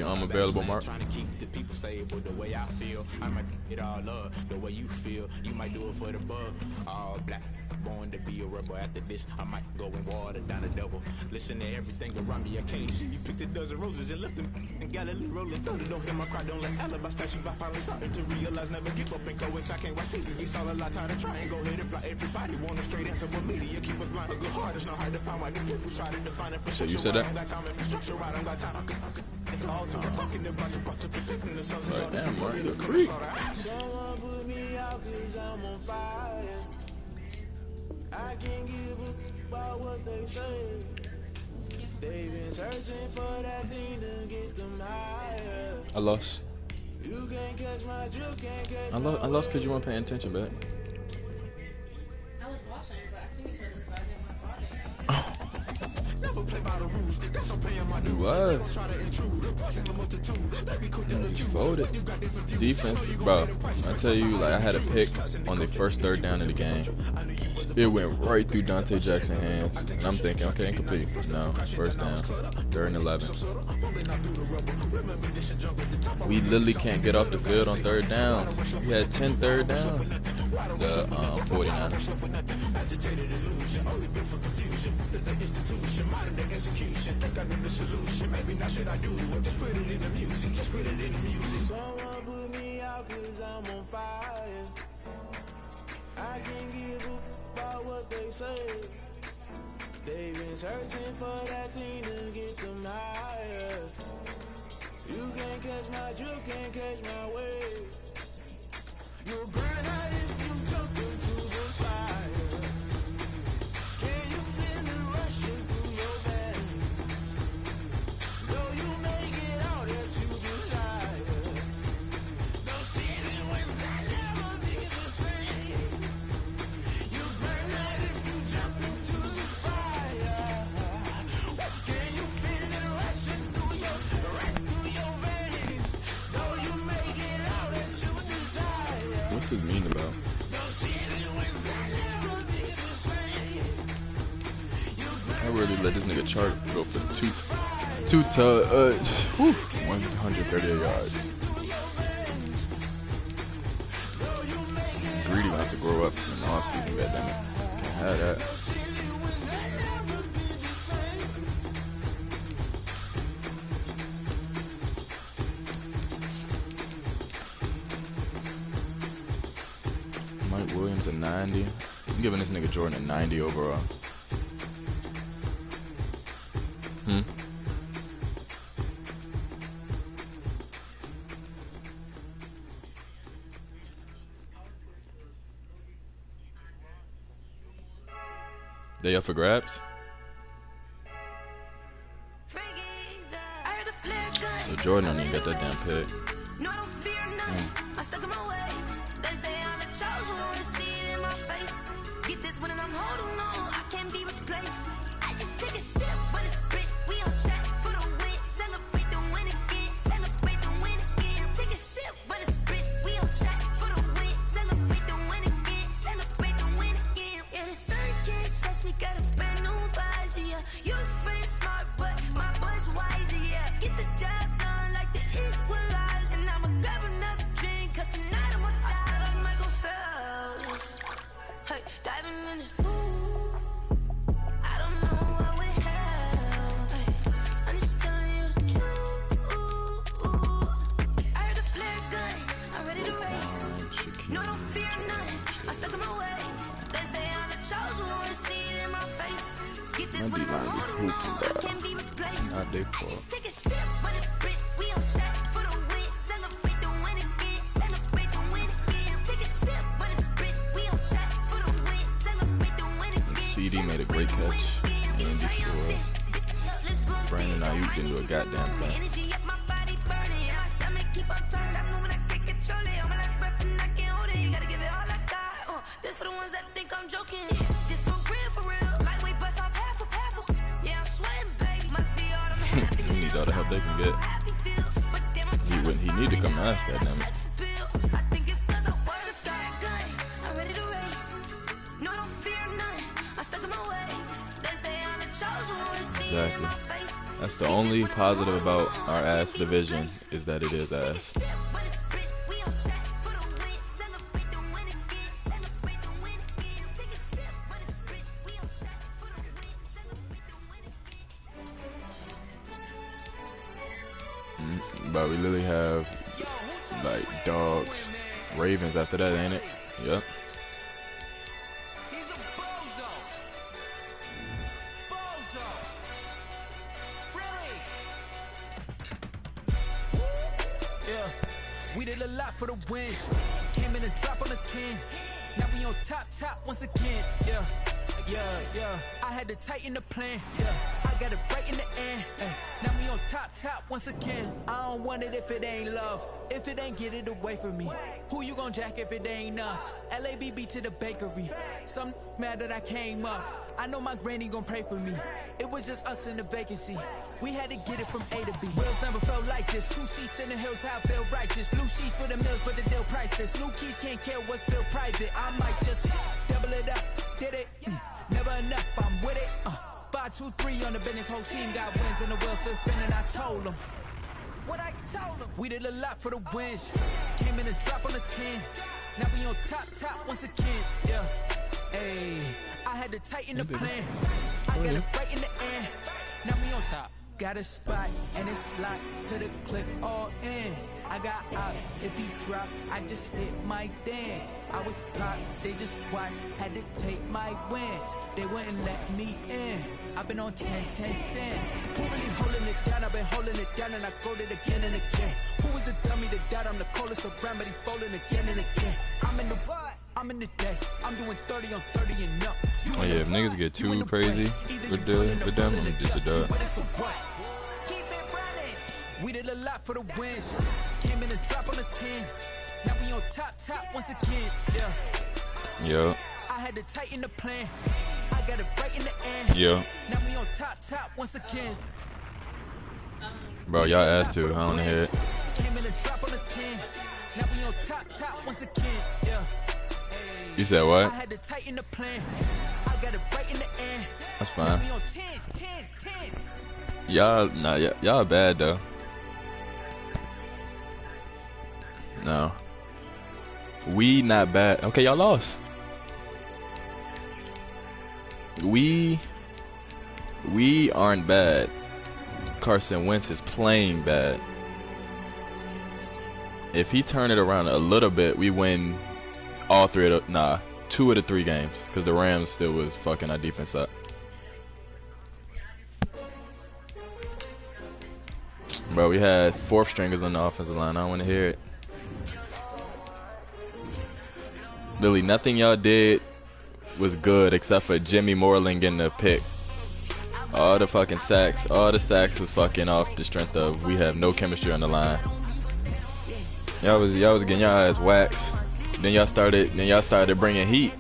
available, Mark. Trying to keep the people stable the way I feel. I might get all up the way you feel. You might do it for the bug. All black, born to be a rebel. After this, I might go and water down the devil. Listen to everything around me, I can't see. You picked a dozen roses and left them in Galilee rolling through. Don't hear my cry, don't let alibis pass you. I finally starting to realize, never give up and go inside. Can't watch TV, it's all a lot. Tired of trying, go ahead and fly. Everybody want a straight answer, but media keep us blind. A good heart is not hard to find. Why the people try to define it for So you said that? Sorry, damn, Mark, you're a freak. Someone put me out 'cause I'm on fire. I can't give a about what they say. They've been searching for that thing to get them higher. I lost. You can't catch my drift, can't catch I lost because you weren't paying attention, babe. I was watching, but I seen each other, so I didn't want to bother. Never play by the rules. That's I'm paying my dues. What? Try to intrude. Poison the multitude. Baby, could you look you? Voted. Defense, bro. I tell you, like I had a pick on the first third down of the game. It went right through Dante Jackson's hands, and I'm thinking, okay, incomplete. No, first down, 3rd and 11. We literally can't get off the field on third downs. We had 10 third downs. The 49ers. Someone put me out 'cause I'm on fire. I can't give a about what they say. They've been searching for that thing to get them higher. You can't catch my drift, can't catch my wave. You'll burn out if you jump into the fire. Can you feel it rushing through your veins? Though you make it out that you do What's this mean about? I really let this nigga chart go for 138 yards. Greedy gonna have to grow up in the offseason, goddammit. Can't have that. Mike Williams a 90. I'm giving this nigga Jordan a 90 overall. They up for grabs? So Jordan don't even got that damn pick. Not their fault. CD made a great catch. Andy scored. Brandon Ayuk didn't do a goddamn thing. This for the ones that think I'm joking. This for real. Lightweight bust off half a. Yeah, I'm sweating, babe. Must be all the happy. He needs all the help they can get. He need to come to us, goddammit. I think it's cause I wear the flag gun. I'm ready to race. No, I don't fear none. I'm stuck in my ways. They say I'm the chosen one. Exactly. That's the only positive about our ass division is that it is ass. But we literally have like dogs, Ravens after that, ain't it? Yep. Yeah, we did a lot for the wins. Came in and drop on the 10. Now we on top once again. Yeah. I had to tighten the plan. Yeah, I got it right in the end. Now we on top once again. I don't want it if it ain't love. If it ain't, get it away from me. Who you gon' jack if it ain't us? LABB to the bakery. Some mad that I came up. I know my granny gon' pray for me. It was just us in the vacancy. We had to get it from A to B. Wheels never felt like this. 2 seats in the hills, how I feel righteous. Blue sheets for the mills, but the deal priceless. New keys can't care what's still private. I might just double it up. Did it? Never enough, I'm with it. 5, 2, 3 on the business. Whole team got wins and the wheels still spinning. I told them what I told them. We did a lot for the wins. Came in and drop on the 10. Now we on top once again. Yeah. Hey, I had to tighten the plan. I got it right in the end. Now we on top. Got a spot and it's locked to the click all in. I got ops, if you drop, I just hit my dance. I was popped, they just watched, had to take my wins. They wouldn't let me in. I've been on 10 cents. Who really holding it down? I've been holding it down and I quote it again and again. Who is the dummy that died? I'm the coldest around, but he folding again and again. I'm in the day. I'm doing 30 on 30 and up. Oh yeah, if niggas get too crazy with them, I'm just a dub. We did a lot for the wins. Came in and drop on the 10. Now we on top once again. Yeah. Yo. I had to tighten the plan. I got it right in the end. Yo. Now we on top once again. Bro, y'all ass too, huh, on the head. Came in a drop on a 10. Now we on top once again. Yeah. You said what? I had to tighten the plan. I got it right in the end. That's fine. We on 10. Y'all, nah, y'all bad though. No. We not bad. Okay, y'all lost. We aren't bad. Carson Wentz is playing bad. If he turn it around a little bit, we win all three of the, 2 of the 3 games, because the Rams still was fucking our defense up. Bro, we had 4th stringers on the offensive line. I don't want to hear it. Literally nothing y'all did was good except for Jimmy Moreland getting the pick. All the fucking sacks, was fucking off the strength of we have no chemistry on the line. Y'all was getting y'all ass waxed. Then y'all started bringing heat.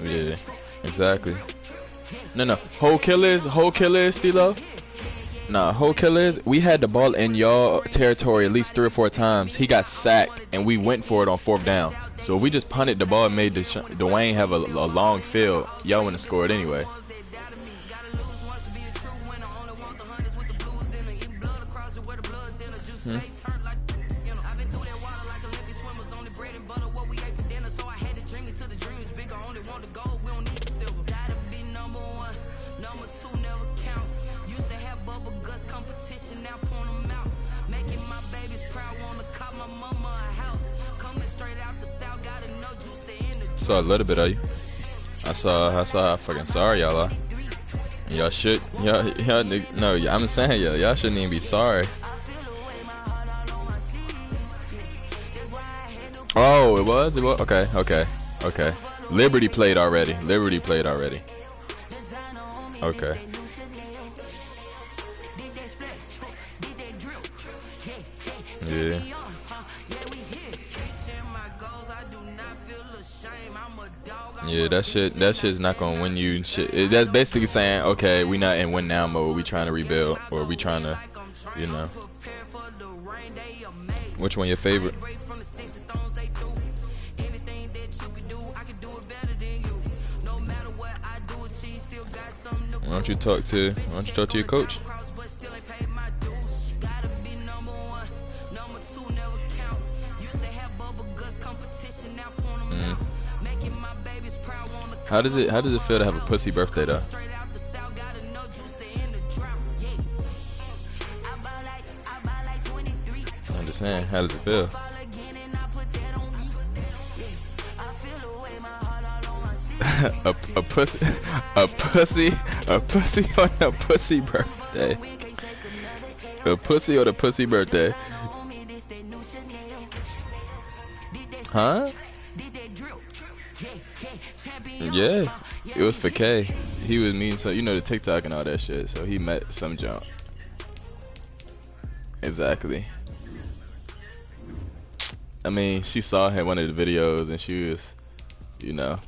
Yeah, exactly. No, whole killers, Stilo. Nah, whole killers. We had the ball in y'all territory at least 3 or 4 times. He got sacked, and we went for it on 4th down. So if we just punted the ball and made Dwayne have a long field, y'all wouldn't have scored anyway. Saw a little bit of you. I saw how fucking sorry y'all are. Y'all should, no, I'm saying y'all shouldn't even be sorry. Oh, it was? Okay. Liberty played already. Okay. Yeah. Yeah, that shit's not gonna win you shit. That's basically saying, okay, we not in win now mode. We trying to rebuild, or we trying to, you know. Which one your favorite? Why don't you talk to your coach? How does it feel to have a pussy birthday though? I'm just saying, how does it feel? a pussy on a pussy birthday. A pussy on a pussy birthday. Huh? Yeah, it was for K. He was meeting, so you know, the TikTok and all that shit. So he met some junk. Exactly. I mean, she saw him in one of the videos, and she was, you know.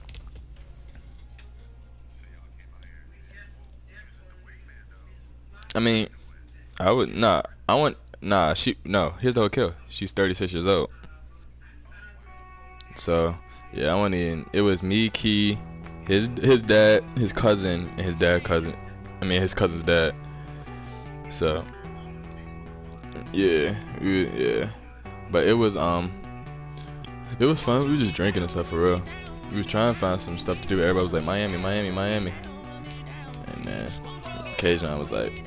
I mean, here's the whole kill. She's 36 years old. So, yeah, it was me, Key, his dad, his cousin, and his cousin's dad. So, yeah. But it was fun. We were just drinking and stuff for real. We was trying to find some stuff to do. Everybody was like, Miami. And then Kajan was like,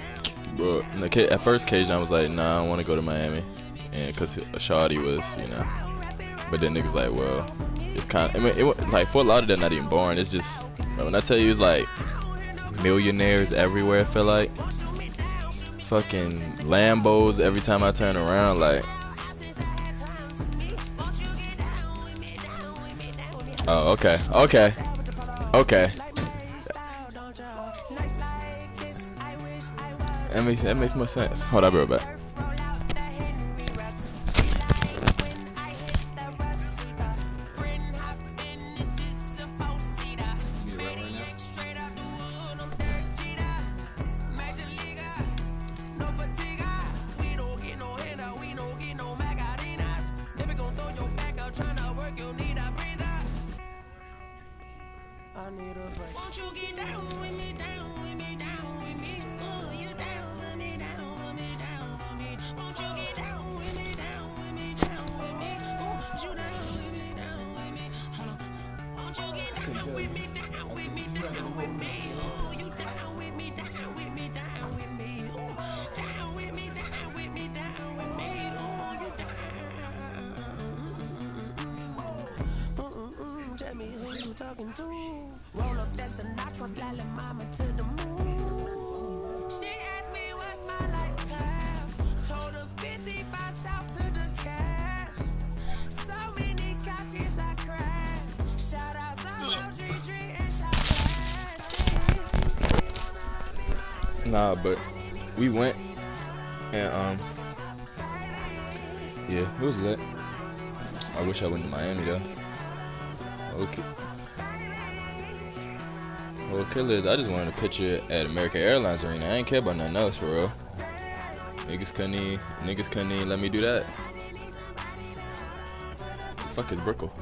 bro. At first, Kajan was like, nah, I don't want to go to Miami, and because Shawty was, you know. But then niggas like, well, it's kind of, like, Fort Lauderdale not even boring. It's just, bro, when I tell you, it's like millionaires everywhere. I feel like fucking Lambos every time I turn around. Like, oh, okay. That makes more sense. Hold on, I'll be right back. talking to. Roll up that Sinatra, fly la mama to the moon. She asked me what's my life path. Told her 55 south to the cab. So many couches I crashed. Shout outs I Tree and shout Nah, but we went and yeah, it was lit. I wish I went to Miami though. Okay. Well, killers, I just wanted a picture at American Airlines Arena. I ain't care about nothing else for real. Niggas couldn't even let me do that. The fuck is Brickle?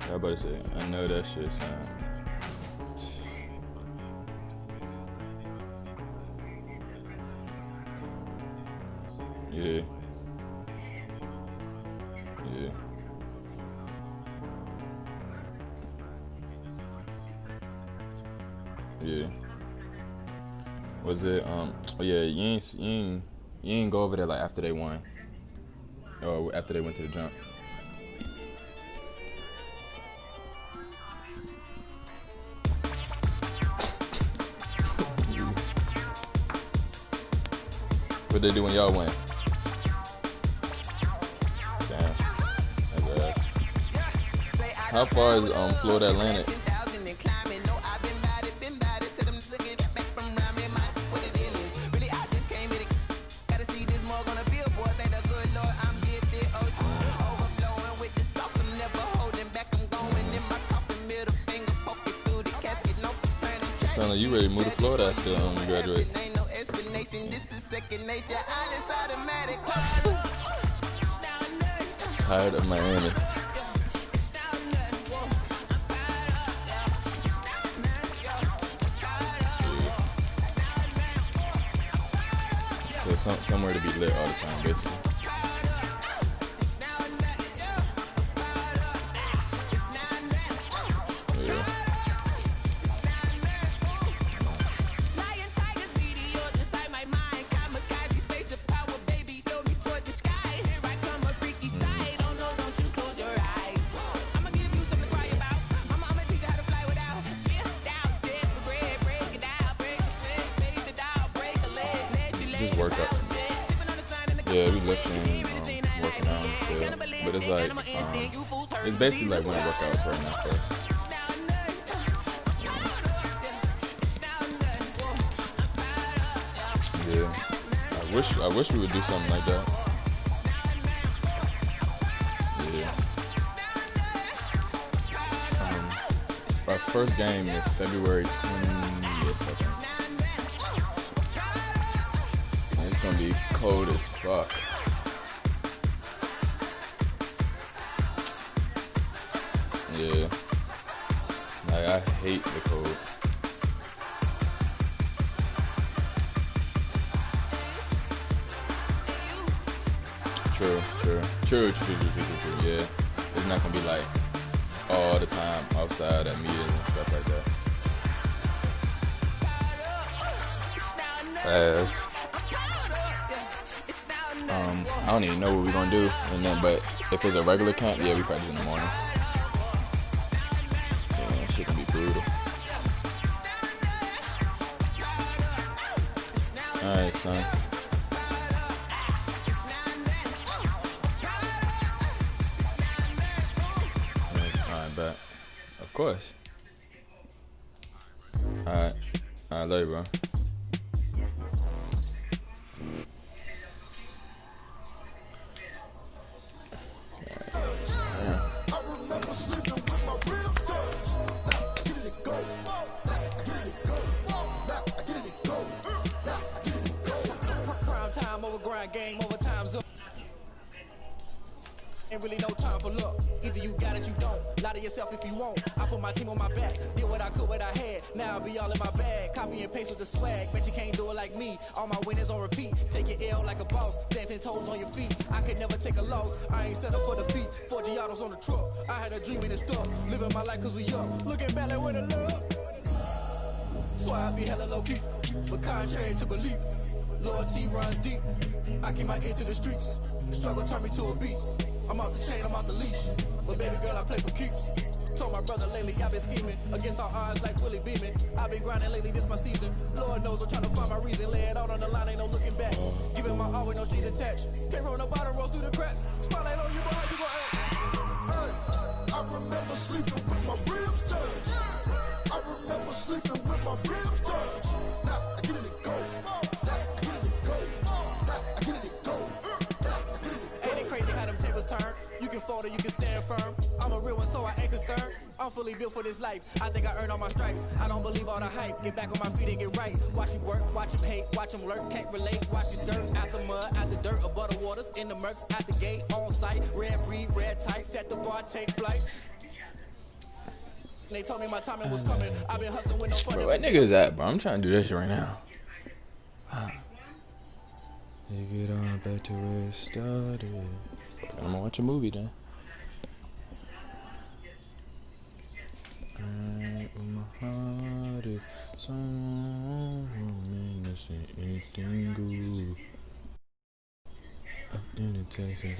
I about to say, I know that shit sound. Yeah. Yeah. Yeah. Was it oh yeah, you ain't go over there like after they won. Or after they went to the jump. What they do when y'all win? Damn. That's ass. How far is Florida Atlantic? Sound like you ready to move to Florida after you graduate. Tired of Miami. Yeah. So somewhere to be lit all the time, basically. Just work out. Yeah, we lifting, working out and shit. But it's like, it's basically like winter workouts right now for us. Yeah. I wish we would do something like that. Yeah. Our first game is February 20th, I think. It's gonna be cold as fuck. Yeah. Like, I hate the cold. True. Yeah. It's not gonna be like all the time outside at meetings and stuff like that. I don't even know what we're gonna do, and then but if it's a regular camp, yeah, we practice in the morning. Yeah, shit can be brutal. All right, son. Bet. Of course. Alright, love you, bro. game over, time's up. Ain't really no time for luck. Either you got it, you don't. Lie to yourself if you won't. I put my team on my back. Did what I could, what I had. Now I'll be all in my bag. Copy and paste with the swag. Bet you can't do it like me. All my winners on repeat. Take your L like a boss. Stand 10 toes on your feet. I could never take a loss. I ain't set up for defeat. 4 Giottos on the truck. I had a dream and it's stuck. Living my life cause we up. Looking back like with a love. So I be hella low key. But contrary to belief. Loyalty runs deep. I keep my ear to the streets. Struggle turned me to a beast. I'm out the chain, I'm out the leash. But baby girl, I play for keeps. Told my brother lately, I've been scheming. Against all odds like Willie Beeman. I've been grinding lately, this my season. Lord knows I'm trying to find my reason. Lay it out on the line, ain't no looking back. Giving my all with no strings attached. Came from the bottom, rose through the cracks. Spotlight on you, boy, how you gon' act? Hey, I remember sleeping with my ribs touched. I remember sleeping with my ribs touched. Now I get it and go. Now I get it and go. Now I get it and go. Ain't it crazy how them tables turn? You can fold or you can stand firm. I'm a real one, so I ain't concerned. I'm fully built for this life. I think I earned all my stripes. I don't believe all the hype. Get back on my feet and get right. Watch me work, watch him hate, watch him lurk. Can't relate, watch you skirt. Out the mud, out the dirt, above the waters, in the murks, out the gate, on site. Red breed, red tight. Set the bar, take flight. They told me my timing was coming. I've been hustling with no fun. Bro, what nigga's that, bro? I'm trying to do this shit right now. Take it on back to where it started. I'm gonna watch a movie then. My heart is so anything good. I didn't take some